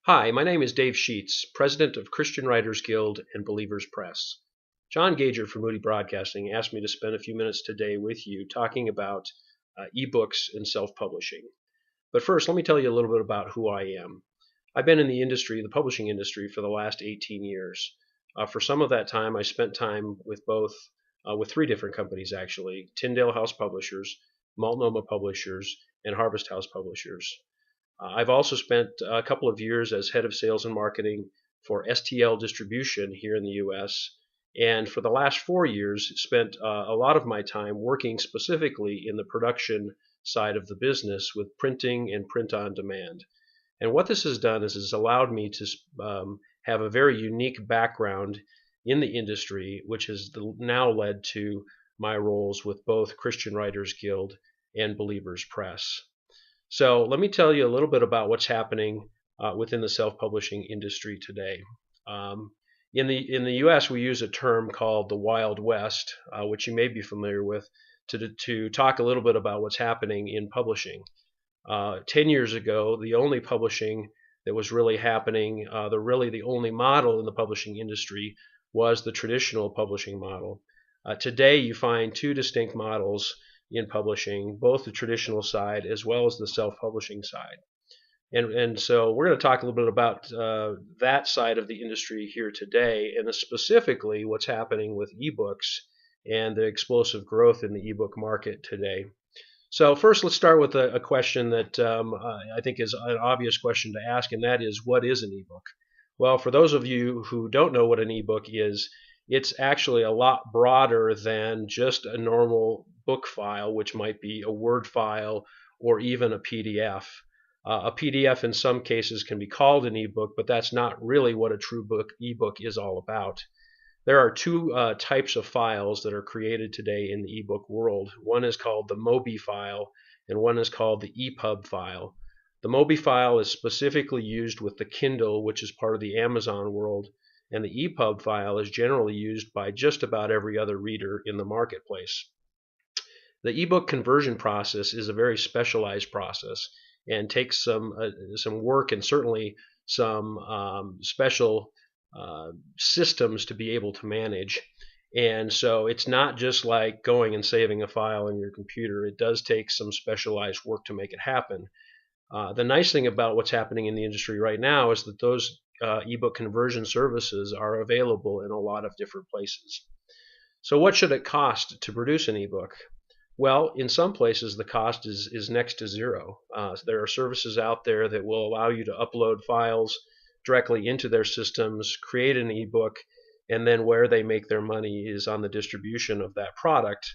Hi, my name is Dave Sheets, President of Christian Writers Guild and BelieversPress. John Gager from Moody Broadcasting asked me to spend a few minutes today with you talking about ebooks and self-publishing. But first, let me tell you a little bit about who I am. I've been in the industry, the publishing industry, for the last 18 years. For some of that time, I spent time with three different companies actually: Tyndale House Publishers, Multnomah Publishers, and Harvest House Publishers. I've also spent a couple of years as head of sales and marketing for STL Distribution here in the U.S. And for the last 4 years, spent a lot of my time working specifically in the production side of the business with printing and print on demand. And what this has done is it's allowed me to have a very unique background in the industry, which has now led to my roles with both Christian Writers Guild and Believers Press. So let me tell you a little bit about what's happening within the self-publishing industry today. In the U.S., we use a term called the Wild West, which you may be familiar with, to talk a little bit about what's happening in publishing. 10 years ago, the only publishing that was really happening, the only model in the publishing industry was the traditional publishing model. Today, you find two distinct models in publishing, both the traditional side as well as the self-publishing side. And so we're going to talk a little bit about that side of the industry here today, and specifically what's happening with ebooks and the explosive growth in the ebook market today. So first, let's start with a question that I think is an obvious question to ask, and that is, what is an ebook? Well, for those of you who don't know what an ebook is, it's actually a lot broader than just a normal book file, which might be a Word file or even a PDF. A PDF in some cases can be called an ebook, but that's not really what a true ebook is all about. There are two types of files that are created today in the ebook world. One is called the Moby file, and one is called the EPUB file. The Moby file is specifically used with the Kindle, which is part of the Amazon world, and the EPUB file is generally used by just about every other reader in the marketplace. The ebook conversion process is a very specialized process and takes some work and certainly some special systems to be able to manage. And so it's not just like going and saving a file in your computer. It does take some specialized work to make it happen. The nice thing about what's happening in the industry right now is that those ebook conversion services are available in a lot of different places. So what should it cost to produce an ebook? Well, in some places the cost is next to zero. There are services out there that will allow you to upload files directly into their systems, create an ebook, and then where they make their money is on the distribution of that product,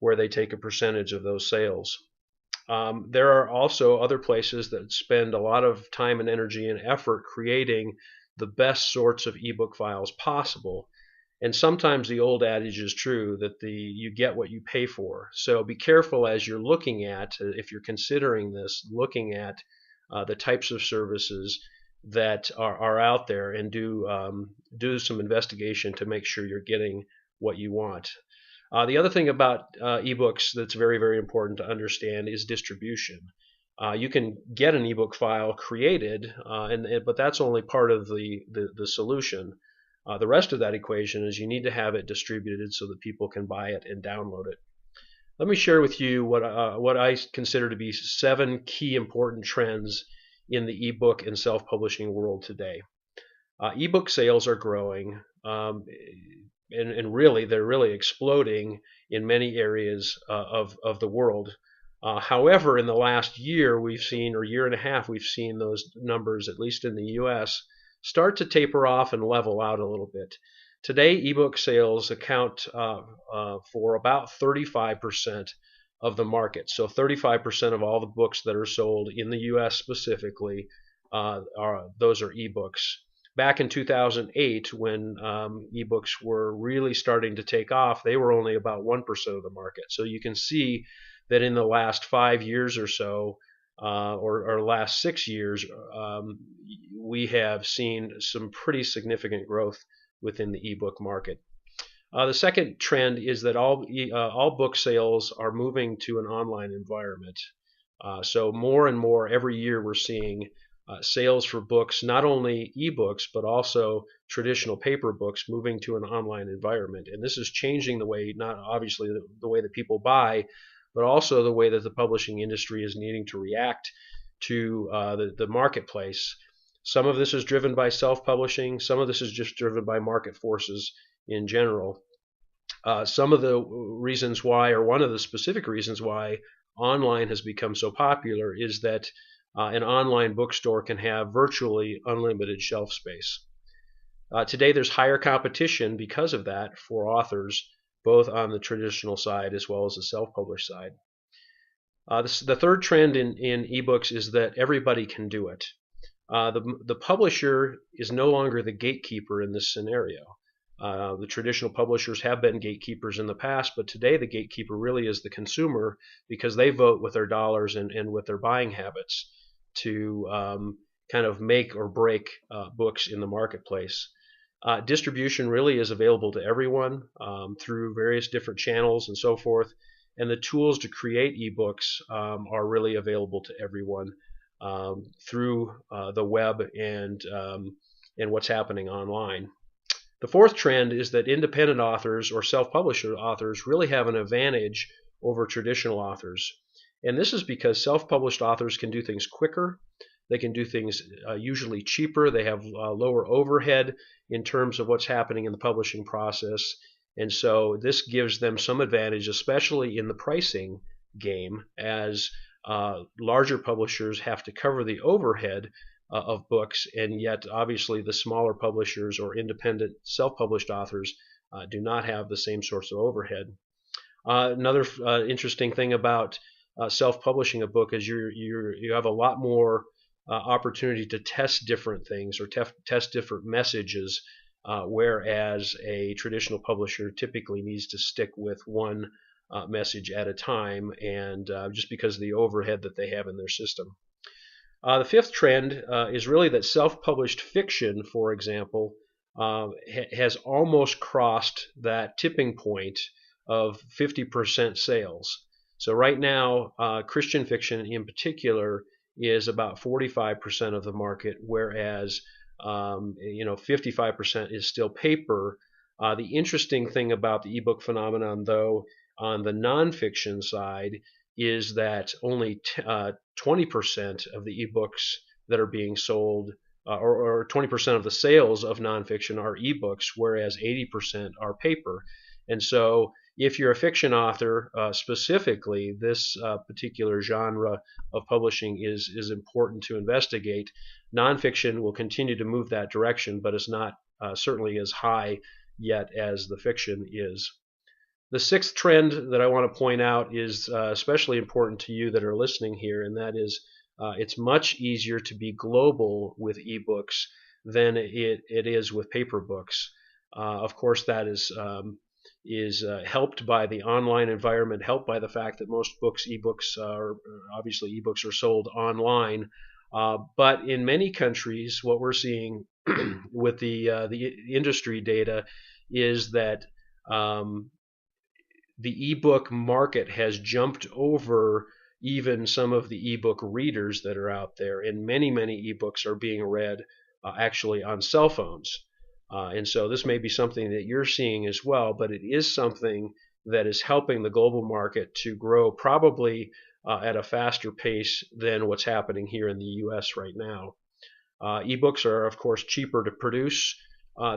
where they take a percentage of those sales. There are also other places that spend a lot of time and energy and effort creating the best sorts of ebook files possible. And sometimes the old adage is true that you get what you pay for. So be careful as you're looking at, if you're considering this, looking at the types of services that are out there, and do some investigation to make sure you're getting what you want. The other thing about ebooks that's very, very important to understand is distribution. You can get an ebook file created, but that's only part of the solution. The rest of that equation is you need to have it distributed so that people can buy it and download it. Let me share with you what I consider to be 7 key important trends in the ebook and self-publishing world today. Ebook sales are growing, and really they're really exploding in many areas of the world. However, in the last year we've seen, or year and a half, we've seen those numbers, at least in the U.S., start to taper off and level out a little bit. Today, ebook sales account for about 35% of the market. So 35% of all the books that are sold in the U.S. specifically, those are ebooks. Back in 2008, when ebooks were really starting to take off, they were only about 1% of the market. So you can see that in the last 5 years or so, or last 6 years, we have seen some pretty significant growth within the ebook market. The second trend is that all book sales are moving to an online environment. So more and more every year we're seeing sales for books, not only ebooks, but also traditional paper books, moving to an online environment. And this is changing the way, not obviously the way that people buy, but also the way that the publishing industry is needing to react to the marketplace. Some of this is driven by self-publishing. Some of this is just driven by market forces in general. Some of the reasons why, or one of the specific reasons why online has become so popular, is that an online bookstore can have virtually unlimited shelf space. Today there's higher competition because of that for authors, both on the traditional side as well as the self-published side. The third trend in ebooks is that everybody can do it. The publisher is no longer the gatekeeper in this scenario. The traditional publishers have been gatekeepers in the past, but today the gatekeeper really is the consumer, because they vote with their dollars and with their buying habits to kind of make or break books in the marketplace. Distribution really is available to everyone through various different channels and so forth, and the tools to create ebooks are really available to everyone through the web and what's happening online. The fourth trend is that independent authors or self-published authors really have an advantage over traditional authors. And this is because self-published authors can do things quicker. They can do things usually cheaper. They have lower overhead in terms of what's happening in the publishing process. And so this gives them some advantage, especially in the pricing game, as larger publishers have to cover the overhead of books, and yet obviously the smaller publishers or independent self-published authors do not have the same sorts of overhead. Another interesting thing about self-publishing a book is you have a lot more opportunity to test different things or test different messages, whereas a traditional publisher typically needs to stick with one message at a time, and just because of the overhead that they have in their system. The fifth trend is really that self-published fiction, for example, has almost crossed that tipping point of 50% sales. So right now, Christian fiction in particular is about 45% of the market, whereas 55% is still paper. The interesting thing about the ebook phenomenon, though, on the nonfiction side, is that only 20% of the ebooks that are being sold, or 20% of the sales of nonfiction are ebooks, whereas 80% are paper. And so if you're a fiction author, specifically, this particular genre of publishing is important to investigate. Nonfiction will continue to move that direction, but it's not certainly as high yet as the fiction is. The sixth trend that I want to point out is especially important to you that are listening here, and that is it's much easier to be global with ebooks than it is with paper books. Of course, that is helped by the online environment, helped by the fact that most ebooks are sold online. But in many countries, what we're seeing with the industry data is that the ebook market has jumped over even some of the ebook readers that are out there, and many ebooks are being read actually on cell phones. And so this may be something that you're seeing as well, but it is something that is helping the global market to grow probably at a faster pace than what's happening here in the US right now. Ebooks are, of course, cheaper to produce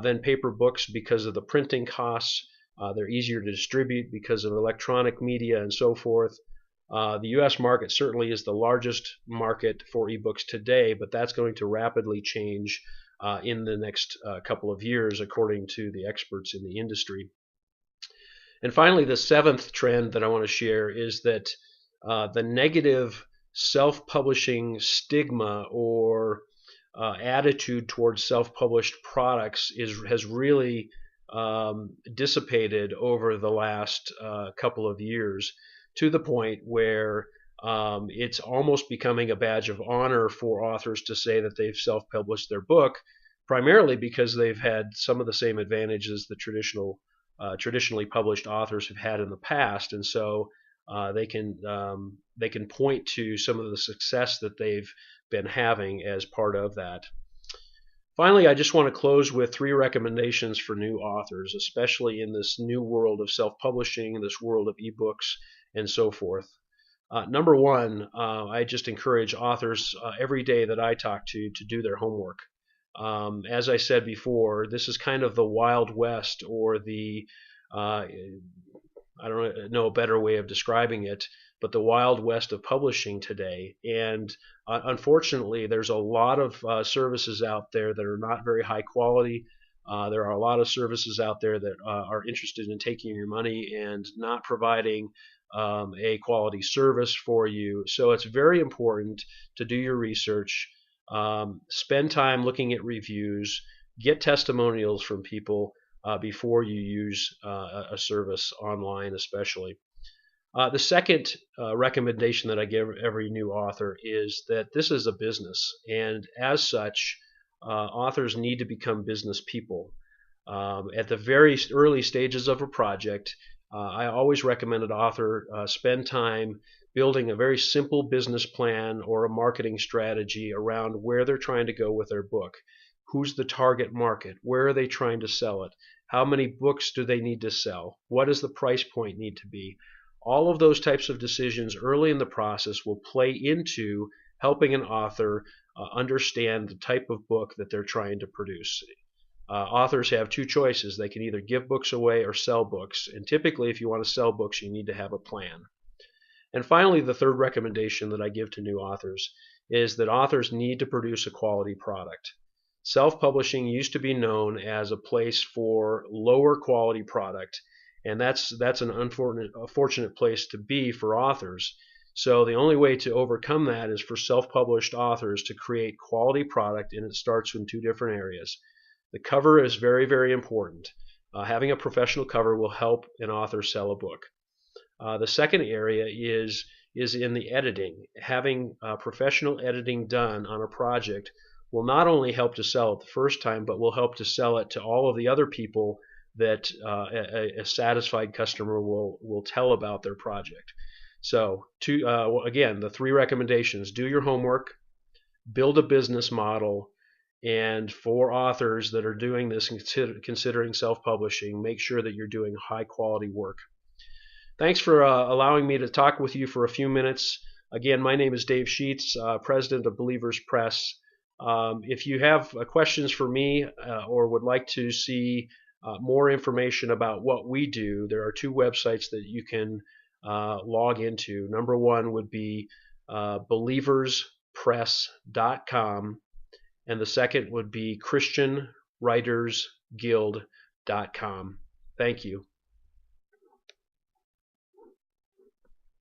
than paper books because of the printing costs. They're easier to distribute because of electronic media and so forth. The U.S. market certainly is the largest market for ebooks today, but that's going to rapidly change in the next couple of years, according to the experts in the industry. And finally, the seventh trend that I want to share is that the negative self-publishing stigma or attitude towards self-published products has really dissipated over the last couple of years, to the point where it's almost becoming a badge of honor for authors to say that they've self-published their book, primarily because they've had some of the same advantages that traditionally published authors have had in the past. And so they can point to some of the success that they've been having as part of that. Finally, I just want to close with 3 recommendations for new authors, especially in this new world of self-publishing, this world of ebooks, and so forth. Number 1, I just encourage authors every day that I talk to do their homework. As I said before, this is kind of the Wild West, or the I don't know a better way of describing it, but the Wild West of publishing today. And unfortunately, there's a lot of services out there that are not very high quality. There are a lot of services out there that are interested in taking your money and not providing a quality service for you. So it's very important to do your research, spend time looking at reviews, get testimonials from people before you use a service online, especially. The second recommendation that I give every new author is that this is a business, and as such, authors need to become business people. At the very early stages of a project, I always recommend an author spend time building a very simple business plan or a marketing strategy around where they're trying to go with their book. Who's the target market? Where are they trying to sell it? How many books do they need to sell? What does the price point need to be? All of those types of decisions early in the process will play into helping an author understand the type of book that they're trying to produce. Authors have 2 choices. They can either give books away or sell books. And typically, if you want to sell books, you need to have a plan. And finally, the third recommendation that I give to new authors is that authors need to produce a quality product. Self-publishing used to be known as a place for lower quality product, and that's an unfortunate place to be for authors. So the only way to overcome that is for self-published authors to create quality product, and it starts in 2 different areas. The cover is very, very important. Having a professional cover will help an author sell a book. The second area is in the editing. Having professional editing done on a project will not only help to sell it the first time, but will help to sell it to all of the other people that a satisfied customer will tell about their project. So again, the 3 recommendations: do your homework, build a business model, and for authors that are doing this and considering self-publishing, make sure that you're doing high quality work. Thanks for allowing me to talk with you for a few minutes. Again, my name is Dave Sheets, president of BelieversPress. If you have questions for me or would like to see more information about what we do, there are 2 websites that you can log into. Number 1 would be BelieversPress.com, and the second would be ChristianWritersGuild.com. Thank you.